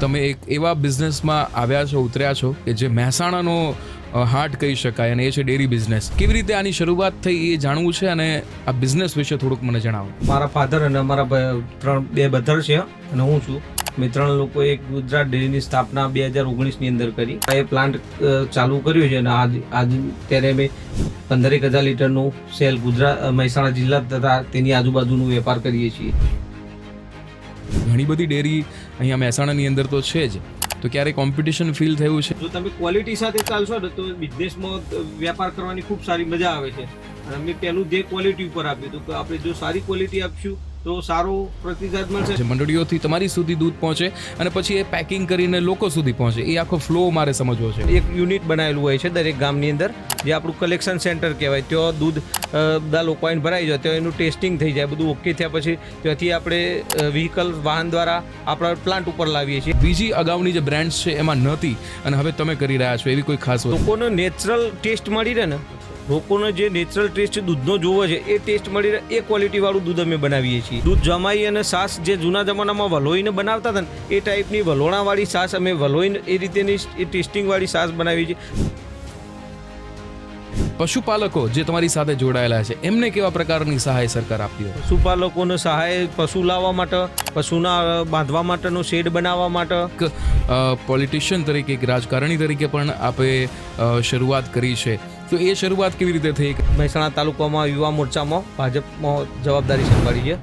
તમે એક એવા બિઝનેસમાં આવ્યા છો, ઉતર્યા છો કે જે મહેસાણાનો હાર્ટ કહી શકાય, અને એ છે ડેરી બિઝનેસ. કેવી રીતે આની શરૂઆત થઈ એ જાણવું છે, અને આ બિઝનેસ વિશે થોડુંક મને જણાવો. મારા ફાધર અને અમારા બે બ્રધર છે અને હું છું. અમે 3 લોકોએ ગુજરાત ડેરીની સ્થાપના 2019ની અંદર કરી. એ પ્લાન્ટ ચાલુ કર્યો છે અને આજ ત્યારે અમે 15,000 લીટરનું સેલ મહેસાણા જિલ્લા તથા તેની આજુબાજુનો વેપાર કરીએ છીએ. ઘણી બધી ડેરી અહીંયા મહેસાણાની અંદર તો છે જ, તો ક્યારે કોમ્પિટિશન ફીલ થયું છે? જો તમે ક્વોલિટી સાથે ચાલશો ને તો બિઝનેસમાં વેપાર કરવાની ખૂબ સારી મજા આવે છે. અને અમે પહેલું જે ક્વોલિટી ઉપર આપ્યું હતું કે આપણે જો સારી ક્વોલિટી આપશું તો સારો પ્રતિસાદ મળશે. મંડળીઓથી તમારી સુધી દૂધ પહોંચે અને પછી એ પેકિંગ કરીને લોકો સુધી પહોંચે, એ આખો ફ્લો મારે સમજવો છે. એક યુનિટ બનાવેલું હોય છે દરેક ગામની અંદર, જે આપણું કલેક્શન સેન્ટર કહેવાય. ત્યાં દૂધ બધા લોકો આવીને ભરાઈ જાય, ત્યાં એનું ટેસ્ટિંગ થઈ જાય, બધું ઓકે થયા પછી ત્યાંથી આપણે વ્હીકલ વાહન દ્વારા આપણા પ્લાન્ટ ઉપર લાવીએ છીએ. બીજી અગાઉની જે બ્રાન્ડ્સ છે એમાં નહોતી અને હવે તમે કરી રહ્યા છો, એવી કોઈ ખાસ વસ્તુ? લોકોને નેચરલ ટેસ્ટ મળી રહે ને, લોકોને જે નેચરલ ટેસ્ટ દૂધનો જોવો છે એ ટેસ્ટ મળી રહે, એ ક્વોલિટીવાળું દૂધ અમે બનાવીએ છીએ. દૂધ જમાઈ અને છાશ જે જૂના જમાનામાં વલોઈને બનાવતા હતા ને, એ ટાઈપની વલોણાવાળી છાશ અમે વલોઈને એ રીતેની એ ટેસ્ટિંગવાળી છાશ બનાવીએ છીએ. પશુપાલકો જે તમારી સાથે જોડાયેલા છે, એમને કેવા પ્રકારની સહાય સરકાર આપતી હોય? પશુપાલકોને સહાય પશુ લાવવા માટે, પશુના બાંધવા માટેનો શેડ બનાવવા માટે. પોલિટિશિયન તરીકે, એક રાજકારણી તરીકે પણ આપે શરૂઆત કરી છે, તો એ શરૂઆત કેવી રીતે થઈ? મહેસાણા તાલુકામાં યુવા મોરચામાં ભાજપમાં જવાબદારી સંભાળી છે.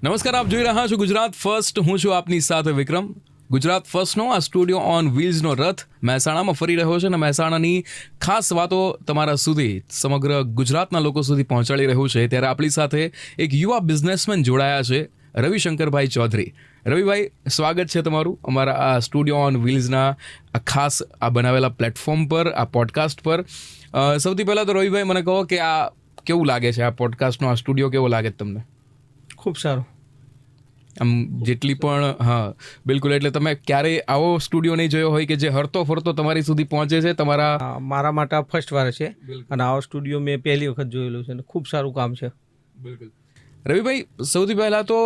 નમસ્કાર, આપ જોઈ રહ્યા છો ગુજરાત ફર્સ્ટ. હું છું આપની સાથે વિક્રમ. ગુજરાત ફર્સ્ટનો આ સ્ટુડિયો ઓન વ્હીલ્સનો રથ મહેસાણામાં ફરી રહ્યો છે, અને મહેસાણાની ખાસ વાતો તમારા સુધી, સમગ્ર ગુજરાતના લોકો સુધી પહોંચાડી રહ્યું છે. ત્યારે આપણી સાથે એક યુવા બિઝનેસમેન જોડાયા છે, રવિશંકરભાઈ ચૌધરી. રવિભાઈ, સ્વાગત છે તમારું અમારા આ સ્ટુડિયો ઓન વ્હીલ્સના આ ખાસ આ બનાવેલા પ્લેટફોર્મ પર, આ પોડકાસ્ટ પર. સૌથી પહેલાં તો રવિભાઈ મને કહો કે આ કેવું લાગે છે, આ પોડકાસ્ટનો આ સ્ટુડિયો કેવો લાગે તમને? ખૂબ સારું. આમ જેટલી પણ, હા બિલકુલ, એટલે તમે ક્યારેય આવો સ્ટુડિયો નહીં જોયો હોય કે જે હરતો ફરતો તમારી સુધી પહોંચે છે? મારા માટે આ ફર્સ્ટ વાર છે અને આવો સ્ટુડિયો મેં પહેલી વખત જોયેલું છે અને ખૂબ સારું કામ છે. બિલકુલ. રવિભાઈ, સૌથી પહેલાં તો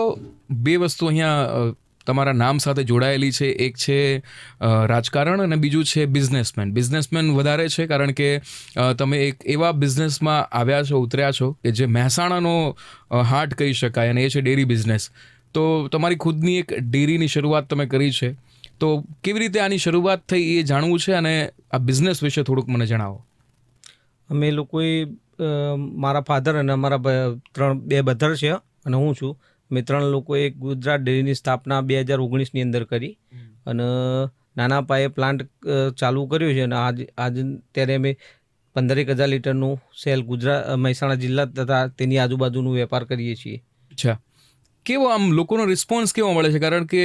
બે વસ્તુ અહીંયા તમારા નામ સાથે જોડાયેલી છે. એક છે રાજકારણ અને બીજું છે બિઝનેસમેન. બિઝનેસમેન વધારે છે કારણ કે તમે એક એવા બિઝનેસમાં આવ્યા છો, ઉતર્યા છો કે જે મહેસાણાનો હાર્ટ કહી શકાય, અને એ છે ડેરી બિઝનેસ. તો તમારી ખુદની એક ડેરીની શરૂઆત તમે કરી છે, તો કેવી રીતે આની શરૂઆત થઈ એ જાણવું છે, અને આ બિઝનેસ વિશે થોડુંક મને જણાવો. અમે લોકોએ મારા ફાધર અને અમારા બે બ્રધર છે અને હું છું. અમે 3 લોકોએ ગુજરાત ડેરીની સ્થાપના 2019ની અંદર કરી અને નાના પાયે પ્લાન્ટ ચાલુ કર્યો છે. અને આજ ત્યારે અમે 15,000 લીટરનું સેલ મહેસાણા જિલ્લા તથા તેની આજુબાજુનો વેપાર કરીએ છીએ. અચ્છા, કેવો આમ લોકોનો રિસ્પોન્સ કેવો મળે છે? કારણ કે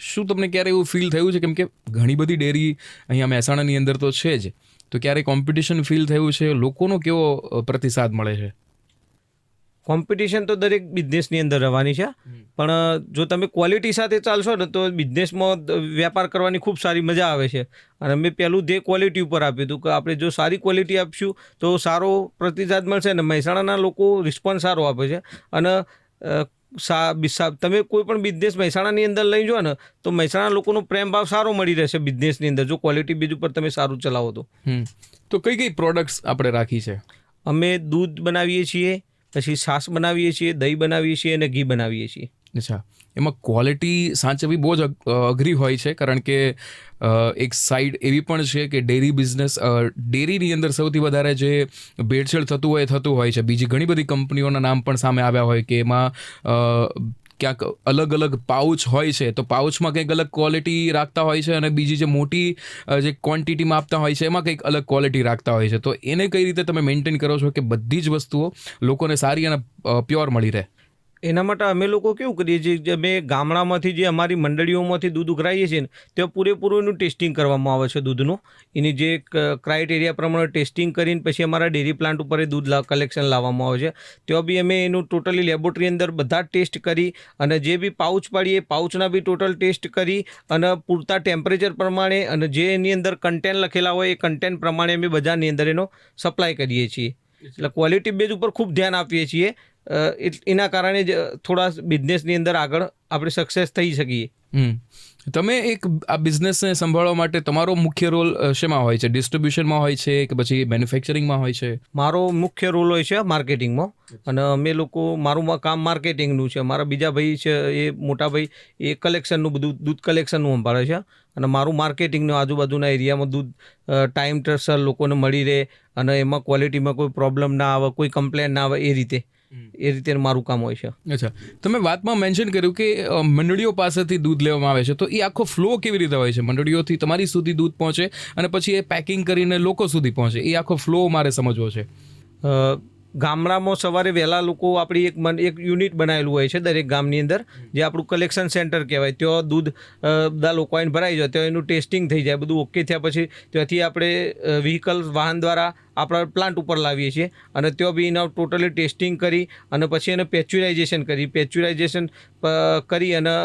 શું તમને ક્યારે એવું ફીલ થયું છે, કેમ કે ઘણી બધી ડેરી અહીંયા મહેસાણાની અંદર તો છે જ, તો ક્યારે કોમ્પિટિશન ફીલ થયું છે? લોકોનો કેવો પ્રતિસાદ મળે છે? કોમ્પિટિશન તો દરેક બિઝનેસની અંદર રહેવાની છે, પણ જો તમે ક્વોલિટી સાથે ચાલશો ને તો બિઝનેસમાં વેપાર કરવાની ખૂબ સારી મજા આવે છે. અને અમે પહેલું જે ક્વોલિટી ઉપર આપ્યું હતું કે આપણે જો સારી ક્વોલિટી આપશું તો સારો પ્રતિસાદ મળશે. અને મહેસાણાના લોકો રિસ્પોન્સ સારો આપે છે. અને તમે કોઈ પણ બિઝનેસ મહેસાણાની અંદર લઈ જાઓ ને તો મહેસાણા લોકોનો પ્રેમ ભાવ સારો મળી રહેશે બિઝનેસની અંદર, જો ક્વોલિટી બીજું પર તમે સારું ચલાવો તો. તો કઈ કઈ પ્રોડક્ટ્સ આપણે રાખી છે? અમે દૂધ બનાવીએ છીએ, પછી છાશ બનાવીએ છીએ, દહીં બનાવીએ છીએ અને ઘી બનાવીએ છીએ. અચ્છા, એમાં ક્વોલિટી સાચવવી બહુ જ અઘરી હોય છે, કારણ કે એક સાઈડ એવી પણ છે કે ડેરી બિઝનેસ, ડેરીની અંદર સૌથી વધારે જે ભેળસેળ થતું હોય છે. બીજી ઘણી બધી કંપનીઓના નામ પણ સામે આવ્યા હોય કે એમાં ક્યાંક અલગ અલગ પાઉચ હોય છે, તો પાઉચમાં કંઈક અલગ ક્વોલિટી રાખતા હોય છે, અને બીજી જે મોટી જે ક્વોન્ટિટીમાં આપતા હોય છે એમાં કંઈક અલગ ક્વોલિટી રાખતા હોય છે. તો એને કઈ રીતે તમે મેન્ટેન કરો છો કે બધી જ વસ્તુઓ લોકોને સારી અને પ્યોર મળી રહે? એના માટે અમે લોકો કેવું કરીએ છીએ, અમે ગામડામાંથી જે અમારી મંડળીઓમાંથી દૂધ ઉઘરાઈએ છીએ ને ત્યાં પૂરેપૂરું એનું ટેસ્ટિંગ કરવામાં આવે છે દૂધનું. એની જે ક્રાઇટેરિયા પ્રમાણે ટેસ્ટિંગ કરીને પછી અમારા ડેરી પ્લાન્ટ ઉપર એ દૂધ કલેક્શન લાવવામાં આવે છે. ત્યાં બી અમે એનું ટોટલી લેબોરેટરી અંદર બધા ટેસ્ટ કરી અને જે બી પાઉચ પાડીએ પાઉચના બી ટોટલ ટેસ્ટ કરી અને પૂરતા ટેમ્પરેચર પ્રમાણે અને જે એની અંદર કન્ટેન્ટ લખેલા હોય એ કન્ટેન્ટ પ્રમાણે અમે બજારની અંદર એનો સપ્લાય કરીએ છીએ. એટલે ક્વોલિટી બેઝ ઉપર ખૂબ ધ્યાન આપીએ છીએ. એના કારણે જ થોડા બિઝનેસની અંદર આગળ આપણે સક્સેસ થઈ શકીએ. તમે એક આ બિઝનેસને સંભાળવા માટે તમારો મુખ્ય રોલ શેમાં હોય છે? ડિસ્ટ્રીબ્યુશનમાં હોય છે કે પછી મેન્યુફેક્ચરિંગમાં હોય છે? મારો મુખ્ય રોલ હોય છે માર્કેટિંગમાં, અને અમે લોકો મારું કામ માર્કેટિંગનું છે. મારા બીજા ભાઈ છે, એ મોટા ભાઈ, એ કલેક્શનનું બધું દૂધ કલેક્શનનું સંભાળે છે, અને મારું માર્કેટિંગનું આજુબાજુના એરિયામાં દૂધ ટાઈમ લોકોને મળી રહે અને એમાં ક્વોલિટીમાં કોઈ પ્રોબ્લેમ ના આવે, કોઈ કમ્પ્લેન ના આવે, એ રીતે મારું કામ હોય છે. અચ્છા, તમે વાતમાં મેન્શન કર્યું કે મંડળીઓ પાસેથી દૂધ લેવામાં આવે છે, તો એ આખો ફ્લો કેવી રીતે હોય છે? મંડળીઓથી તમારી સુધી દૂધ પહોંચે અને પછી એ પેકિંગ કરીને લોકો સુધી પહોંચે, એ આખો ફ્લો મારે સમજવો છે. ગામડામાં સવારે વહેલા લોકો આપણી એક યુનિટ બનાવેલું હોય છે દરેક ગામની અંદર, જે આપણું કલેક્શન સેન્ટર કહેવાય. ત્યાં દૂધ બધા લોકો આવીને ભરાઈ જાય, ત્યાં એનું ટેસ્ટિંગ થઈ જાય, બધું ઓકે થયા પછી ત્યાંથી આપણે વ્હીકલ વાહન દ્વારા આપણા પ્લાન્ટ ઉપર લાવીએ છીએ, અને ત્યાં બી એના ટોટલી ટેસ્ટિંગ કરી અને પછી એને પેચ્યુરાઇઝેશન કરી અને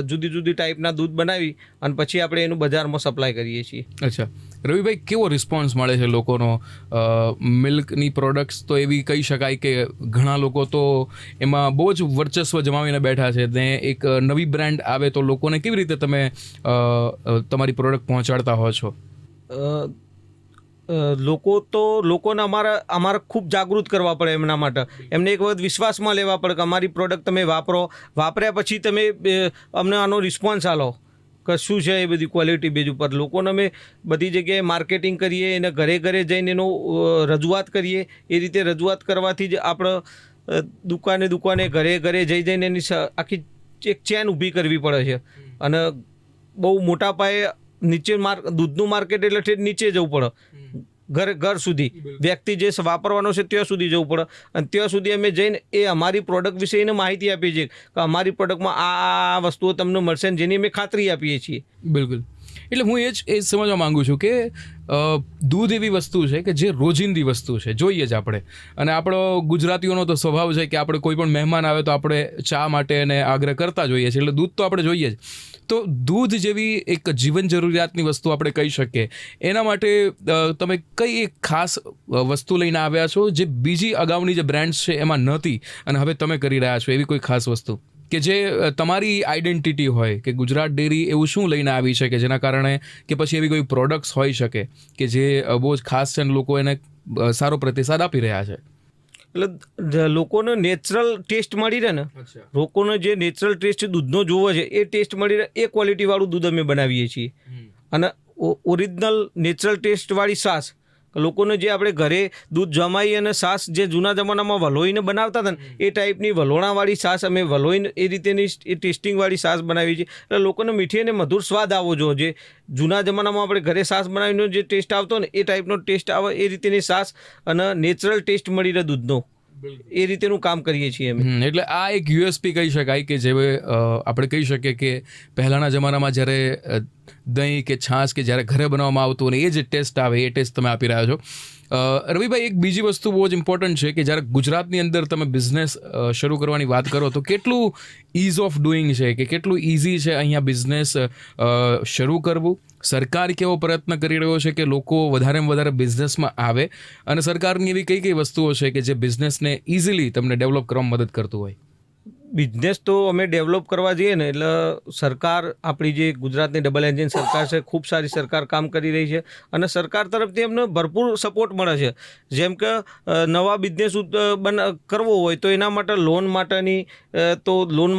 જુદી જુદી ટાઈપના દૂધ બનાવી અને પછી આપણે એનું બજારમાં સપ્લાય કરીએ છીએ. અચ્છા, રવિભાઈ, કેવો રિસ્પોન્સ મળે છે લોકોનો? મિલ્કની પ્રોડક્ટ્સ તો એવી કહી શકાય કે ઘણા લોકો તો એમાં બહુ જ વર્ચસ્વ જમાવીને બેઠા છે, ને એક નવી બ્રાન્ડ આવે તો લોકોને કેવી રીતે તમે તમારી પ્રોડક્ટ પહોંચાડતા હો છો? લોકોને અમારે ખૂબ જાગૃત કરવા પડે એમના માટે. એમને એક વખત વિશ્વાસમાં લેવા પડે કે અમારી પ્રોડક્ટ તમે વાપર્યા પછી તમે અમને આનો રિસ્પોન્સ આલો કે શું છે એ બધી ક્વોલિટી બેઝ ઉપર. લોકોને અમે બધી જગ્યાએ માર્કેટિંગ કરીએ, એને ઘરે ઘરે જઈને એનો રજૂઆત કરીએ. એ રીતે રજૂઆત કરવાથી જ આપણે દુકાને ઘરે જઈને એની આખી એક ચેન ઊભી કરવી પડે છે, અને બહુ મોટા પાયે દૂધનું માર્કેટ એટલે નીચે જવું પડે, ઘર સુધી, વ્યક્તિ જે વાપરવાનો છે ત્યાં સુધી જવું પડે, અને ત્યાં સુધી અમે જઈને એ અમારી પ્રોડક્ટ વિશે એને માહિતી આપીએ છીએ કે અમારી પ્રોડક્ટમાં આ વસ્તુઓ તમને મળશે, ને જેની અમે ખાતરી આપીએ છીએ. બિલકુલ. એટલે હું એ જ સમજવા માંગુ છું કે દૂધ એવી વસ્તુ છે કે જે રોજિંદી વસ્તુ છે, જોઈએ જ આપણે. અને આપણો ગુજરાતીઓનો તો સ્વભાવ છે કે આપણે કોઈ પણ મહેમાન આવે તો આપણે ચા માટે એને આગ્રહ કરતા જોઈએ છીએ, એટલે દૂધ તો આપણે જોઈએ જ. તો દૂધ જેવી એક જીવન જરૂરિયાતની વસ્તુ આપણે કહી શકીએ, એના માટે તમે કઈ એક ખાસ વસ્તુ લઈને આવ્યા છો જે બીજી અગાઉની જે બ્રાન્ડ્સ છે એમાં નહોતી અને હવે તમે કરી રહ્યા છો? એવી કોઈ ખાસ વસ્તુ કે જે તમારી આઈડેન્ટિટી હોય કે ગુજરાત ડેરી એવું શું લઈને આવી છે કે જેના કારણે, કે પછી એવી કોઈ પ્રોડક્ટ્સ હોઈ શકે કે જે બહુ જ ખાસ છે અને લોકો એને સારો પ્રતિસાદ આપી રહ્યા છે? એટલે લોકોને નેચરલ ટેસ્ટ મળી રહે ને, લોકોને જે નેચરલ ટેસ્ટ દૂધનો જોવો છે એ ટેસ્ટ મળી રહે, એ ક્વોલિટીવાળું દૂધ અમે બનાવીએ છીએ. અને ઓરિજિનલ નેચરલ ટેસ્ટવાળી છાશ, લોકોને જે આપણે ઘરે દૂધ જમાઈ અને છાશ જે જૂના જમાનામાં વલોઈને બનાવતા હતા ને, એ ટાઈપની વલોણાવાળી છાશ અમે વલોઈને એ રીતેની એ ટેસ્ટિંગવાળી છાશ બનાવી છે. એટલે લોકોને મીઠી અને મધુર સ્વાદ આવવો જોઈએ. જે જૂના જમાનામાં આપણે ઘરે છાશ બનાવીને જે ટેસ્ટ આવતો ને, એ ટાઈપનો ટેસ્ટ આવે, એ રીતેની છાશ અને નેચરલ ટેસ્ટ મળી રહે દૂધનો, એ રીતેનું કામ કરીએ છીએ અમે. એટલે આ એક યુએસપી કહી શકાય કે જે આપણે કહી શકીએ કે પહેલાંના જમાનામાં જ્યારે દહીં કે છાશ કે જ્યારે ઘરે બનાવવામાં આવતું અને એ જે ટેસ્ટ આવે એ ટેસ્ટ તમે આપી રહ્યા છો. રવિભાઈ, એક બીજી વસ્તુ બહુ જ ઇમ્પોર્ટન્ટ છે કે જ્યારે ગુજરાતની અંદર તમે બિઝનેસ શરૂ કરવાની વાત કરો તો કેટલું ઇઝ ઓફ ડુઈંગ છે, કે કેટલું ઇઝી છે અહીંયા બિઝનેસ શરૂ કરવું? સરકાર કેવો પ્રયત્ન કરી રહ્યો છે કે લોકો વધારેમાં વધારે બિઝનેસમાં આવે, અને સરકારની એવી કઈ કઈ વસ્તુઓ છે કે જે બિઝનેસને ઇઝીલી તમને ડેવલપ કરવામાં મદદ કરતું હોય? બિઝનેસ તો અમે ડેવલપ કરવા જઈએ ને એટલે સરકાર, આપણી જે ગુજરાતની ડબલ એન્જિન સરકાર છે, ખૂબ સારી સરકાર કામ કરી રહી છે, અને સરકાર તરફથી અમને ભરપૂર સપોર્ટ મળે છે. જેમ કે નવા બિઝનેસ કરવો હોય તો એના માટે લોન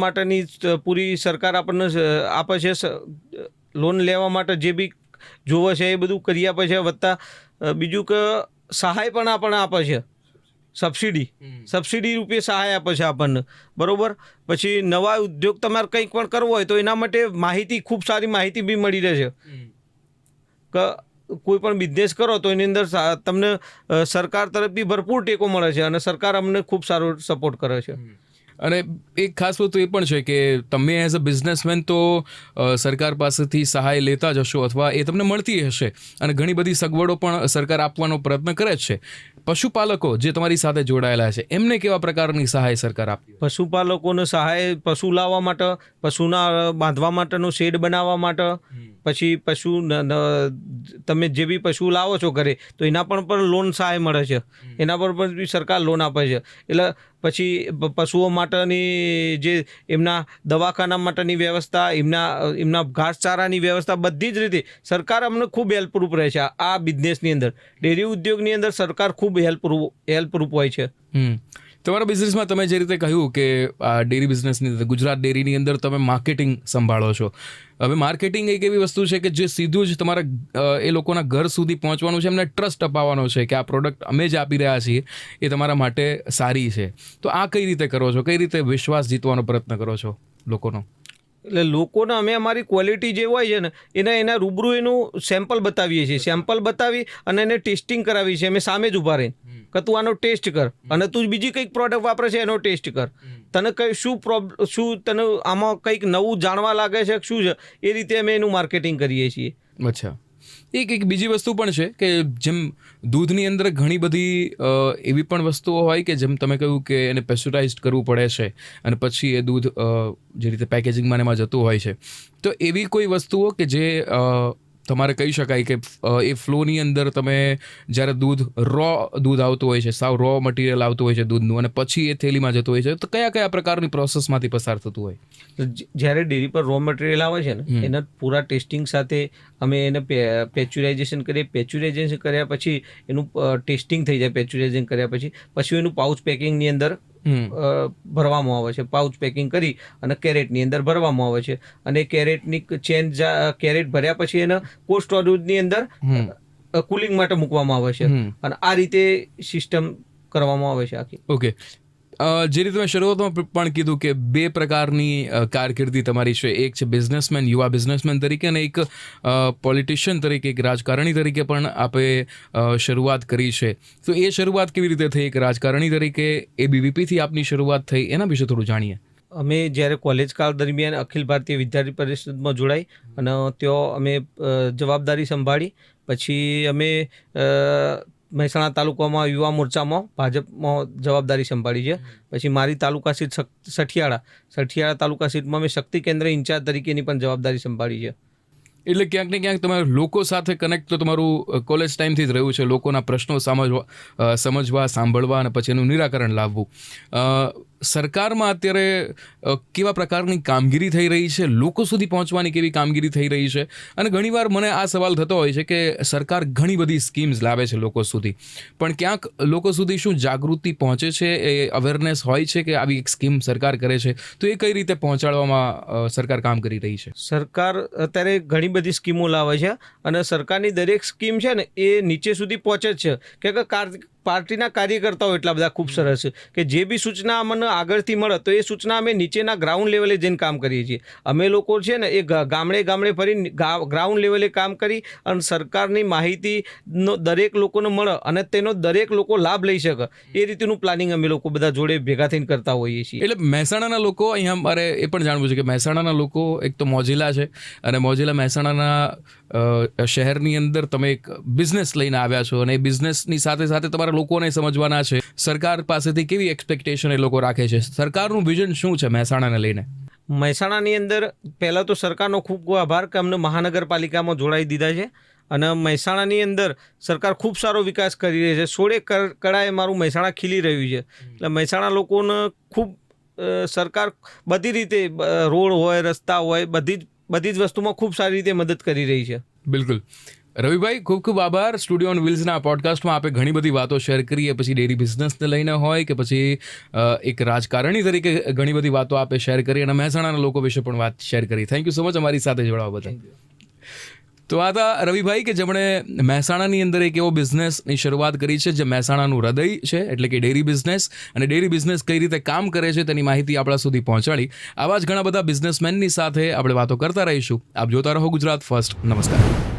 માટેની પૂરી સરકાર આપણને આપે છે. લોન લેવા માટે જે બી જોવે છે એ બધું કરી આપે છે. વત્તા બીજું કે સહાય પણ આપણને આપે છે, સબસિડી રૂપે સહાય આપે છે આપણને, બરોબર. પછી નવા ઉદ્યોગ તમારે કંઈક પણ કરવો હોય તો એના માટે ખૂબ સારી માહિતી બી મળી રહે છે કે કોઈ પણ બિઝનેસ કરો તો એની અંદર તમને સરકાર તરફથી ભરપૂર ટેકો મળે છે, અને સરકાર અમને ખૂબ સારો સપોર્ટ કરે છે. અને એક ખાસ વસ્તુ એ પણ છે કે તમે એઝ અ બિઝનેસમેન તો સરકાર પાસેથી સહાય લેતા જ હશો, અથવા એ તમને મળતી હશે, અને ઘણી બધી સગવડો પણ સરકાર આપવાનો પ્રયત્ન કરે જ છે. પશુપાલકો જે તમારી સાથે જોડાયેલા છે, એમને કેવા પ્રકારની સહાય સરકાર આપી? પશુપાલકોને સહાય પશુ લાવવા માટે, પશુના બાંધવા માટેનો શેડ બનાવવા માટે, પછી પશુ તમે જે બી પશુ લાવો છો ઘરે તો એના પણ લોન સહાય મળે છે, એના પર પણ બી સરકાર લોન આપે છે. એટલે પછી પશુઓ માટેની જે એમના દવાખાના માટેની વ્યવસ્થા, એમના ઘાસચારાની વ્યવસ્થા, બધી જ રીતે સરકાર અમને ખૂબ હેલ્પરૂપ રહે છે. આ બિઝનેસની અંદર, ડેરી ઉદ્યોગની અંદર સરકાર ખૂબ હેલ્પરૂપ હોય છે. તમારા બિઝનેસમાં તમે જે રીતે કહ્યું કે આ ડેરી બિઝનેસની અંદર, ગુજરાત ડેરીની અંદર તમે માર્કેટિંગ સંભાળો છો. હવે માર્કેટિંગ એક એવી વસ્તુ છે કે જે સીધું જ તમારા એ લોકોના ઘર સુધી પહોંચવાનું છે, એમને ટ્રસ્ટ અપાવવાનો છે કે આ પ્રોડક્ટ અમે જ આપી રહ્યા છીએ, એ તમારા માટે સારી છે. તો આ કઈ રીતે કરો છો? કઈ રીતે વિશ્વાસ જીતવાનો પ્રયત્ન કરો છો લોકોનો? એટલે લોકોને અમે અમારી ક્વોલિટી જે હોય છે ને એના રૂબરૂ એનું સેમ્પલ બતાવીએ છીએ. સેમ્પલ બતાવી અને એને ટેસ્ટિંગ કરાવીએ છીએ અમે સામે જ ઊભા રહીને કે તું આનો ટેસ્ટ કર, અને તું બીજી કંઈક પ્રોડક્ટ વાપરે છે એનો ટેસ્ટ કર, તને કઈ શું તને આમાં કંઈક નવું જાણવા લાગે છે શું છે, એ રીતે અમે એનું માર્કેટિંગ કરીએ છીએ. અચ્છા. એક બીજી વસ્તુ પણ છે કે જેમ દૂધની અંદર ઘણી બધી એવી પણ વસ્તુઓ હોય કે જેમ તમે કહ્યું કે એને પેસ્ચરાઇઝ કરવું પડે છે અને પછી એ દૂધ જે રીતે પેકેજિંગમાં એમાં જતું હોય છે, તો એવી કોઈ વસ્તુઓ કે જે તમારે કહી શકાય કે એ ફ્લોની અંદર તમે જ્યારે રો દૂધ આવતું હોય છે, સાવ રો મટીરિયલ આવતું હોય છે દૂધનું, અને પછી એ થેલીમાં જતું હોય છે, તો કયા પ્રકારની પ્રોસેસમાંથી પસાર થતું હોય? જ્યારે ડેરી પર રો મટીરિયલ આવે છે ને એના પૂરા ટેસ્ટિંગ સાથે અમે એને પેચ્યુરાઇઝેશન કરીએ. પેચ્યુરાઇઝેશન કર્યા પછી એનું ટેસ્ટિંગ થઈ જાય. પેચ્યુરાઇઝેશન કર્યા પછી એનું પાઉચ પેકિંગની અંદર ભરવામાં આવે છે. પાઉચ પેકિંગ કરી અને કેરેટની અંદર ભરવામાં આવે છે, અને કેરેટની કેરેટ ભર્યા પછી એને કોલ્ડ સ્ટોરેજની અંદર કુલિંગ માટે મૂકવામાં આવે છે, અને આ રીતે સિસ્ટમ કરવામાં આવે છે આખી. ઓકે. જે રીતે મેં શરૂઆતમાં પણ કીધું કે બે પ્રકારની કારકિર્દી તમારી છે. એક છે બિઝનેસમેન, યુવા બિઝનેસમેન તરીકે, અને એક પોલિટિશિયન તરીકે, એક રાજકારણી તરીકે પણ આપે શરૂઆત કરી છે. તો એ શરૂઆત કેવી રીતે થઈ? એક રાજકારણી તરીકે એબીવીપીથી આપની શરૂઆત થઈ, એના વિશે થોડું જાણીએ. અમે જ્યારે કોલેજ કાળ દરમિયાન અખિલ ભારતીય વિદ્યાર્થી પરિષદમાં જોડાઈ અને ત્યાં અમે જવાબદારી સંભાળી. પછી અમે મહેસાણા તાલુકામાં યુવા મોરચામાં ભાજપમાં જવાબદારી સંભાળી છે. પછી મારી તાલુકા સીટ સઠિયાળા તાલુકા સીટમાં મેં શક્તિ કેન્દ્ર ઇન્ચાર્જ તરીકેની પણ જવાબદારી સંભાળી છે. એટલે ક્યાંક ને ક્યાંક તમારે લોકો સાથે કનેક્ટ તો તમારું કોલેજ ટાઈમથી જ રહ્યું છે, લોકોના પ્રશ્નો સમજવા, સાંભળવા અને પછી એનું નિરાકરણ લાવવું. સરકારમાં અત્યારે કેવા પ્રકારની કામગીરી થઈ રહી છે? લોકો સુધી પહોંચવાની કેવી કામગીરી થઈ રહી છે? અને ઘણીવાર મને આ સવાલ થતો હોય છે કે સરકાર ઘણી બધી સ્કીમ્સ લાવે છે લોકો સુધી, પણ ક્યાંક લોકો સુધી શું જાગૃતિ પહોંચે છે? એ અવેરનેસ હોય છે કે આવી એક સ્કીમ સરકાર કરે છે, તો એ કઈ રીતે પહોંચાડવામાં સરકાર કામ કરી રહી છે? સરકાર અત્યારે ઘણી બધી સ્કીમો લાવે છે, અને સરકારની દરેક સ્કીમ છે ને એ નીચે સુધી પહોંચે જ છે કે પાર્ટીના કાર્યકર્તાઓ એટલા બધા ખૂબ સરસ છે કે જે બી સૂચના અમને આગળથી મળે તો એ સૂચના અમે નીચેના ગ્રાઉન્ડ લેવલે જઈને કામ કરીએ છીએ. અમે લોકો છે ને એ ગામડે ફરી ગ્રાઉન્ડ લેવલે કામ કરી અને સરકારની માહિતીનો દરેક લોકોને મળે અને તેનો દરેક લોકો લાભ લઈ શકે, એ રીતનું પ્લાનિંગ અમે લોકો બધા જોડે ભેગા થઈને કરતા હોઈએ છીએ. એટલે મહેસાણાના લોકો, અહીંયા મારે એ પણ જાણવું છે કે મહેસાણાના લોકો એક તો મોજીલા છે, અને મોજીલા મહેસાણાના શહેરની અંદર તમે એક બિઝનેસ લઈને આવ્યા છો, અને એ બિઝનેસની સાથે સાથે તમારા લોકોને સમજવાના છે સરકાર પાસેથી કેવી એક્સપેક્ટેશન એ લોકો રાખે છે, સરકારનું વિઝન શું છે મહેસાણાને લઈને? મહેસાણાની અંદર પહેલાં તો સરકારનો ખૂબ ખૂબ આભાર કે અમને મહાનગરપાલિકામાં જોડાઈ દીધા છે, અને મહેસાણાની અંદર સરકાર ખૂબ સારો વિકાસ કરી રહી છે. 16 કળાએ મારું મહેસાણા ખીલી રહ્યું છે. એટલે મહેસાણા લોકોને ખૂબ સરકાર બધી રીતે, રોડ હોય, રસ્તા હોય, બધી જ વસ્તુમાં ખૂબ સારી રીતે મદદ કરી રહી છે. બિલકુલ. રવિભાઈ, ખૂબ ખૂબ આભાર. સ્ટુડિયો ઓન વ્હીલ્સના પોડકાસ્ટમાં આપે ઘણી બધી વાતો શેર કરીએ, પછી ડેરી બિઝનેસને લઈને હોય કે પછી એક રાજકારણી તરીકે ઘણી બધી વાતો આપે શેર કરી, અને મહેસાણાના લોકો વિશે પણ વાત શેર કરી. થેન્ક યુ સો મચ અમારી સાથે જોડાવા બદલ. તો આ હતા રવિભાઈ કે જેમણે મહેસાણાની અંદર એક એવો બિઝનેસની શરૂઆત કરી છે જે મહેસાણાનું હૃદય છે, એટલે કે ડેરી બિઝનેસ, અને ડેરી બિઝનેસ કઈ રીતે કામ કરે છે તેની માહિતી આપણા સુધી પહોંચાડી. આવા જ ઘણા બધા બિઝનેસમેનની સાથે આપણે વાતો કરતા રહીશું. આપ જોતા રહો ગુજરાત ફર્સ્ટ. નમસ્કાર.